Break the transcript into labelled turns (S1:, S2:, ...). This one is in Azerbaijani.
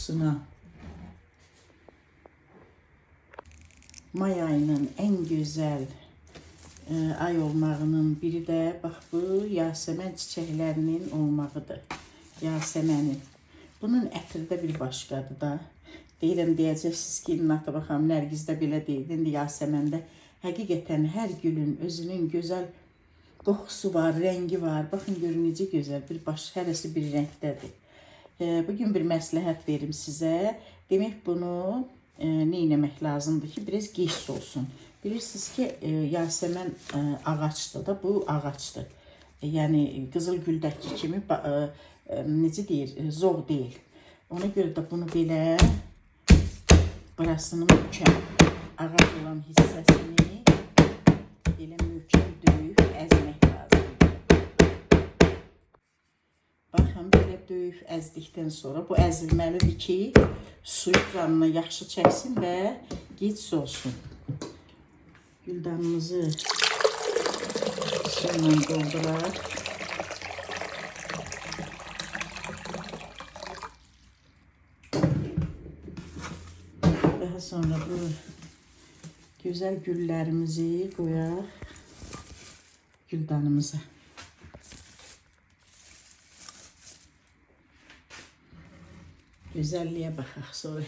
S1: qoxusuna. May ayının en güzel ay olmağının biri də bax bu yasəmən çiçəklərinin olmağıdır. Yasəmənin. Bunun ətri də bir başqadır da. Deyirəm, deyəcəksiniz ki, Nata baxam, Nərgizdə belə deyil. İndi yasəməndə həqiqətən hər gülün özünün gözəl qoxusu var, rəngi var. Baxın, görün necə gözəl, hərəsi bir rəngdədir. Bugün bir məsləhət verim sizə. Demək, bunu nə etmək lazımdır ki, biraz gec olsun. Bilirsiniz ki, yasəmən ağaçdır da, bu ağaçdır. Yəni, qızıl güldəki kimi, necə deyir, zor deyil. Ona görə də bunu belə, burasını möhkəm, ağac olan hissəsini belə möhkəm döyüb əzmək lazımdır. Baxın, belə döyüb əzdikdən sonra bu əzilməlidir ki, suyu qanına yaxşı çəksin və gec olsun. Güldanımızı suyla dolduraq. Daha sonra bu güzel güllərimizi qoyaq güldanımıza. Güzelliğe baxaq sonra.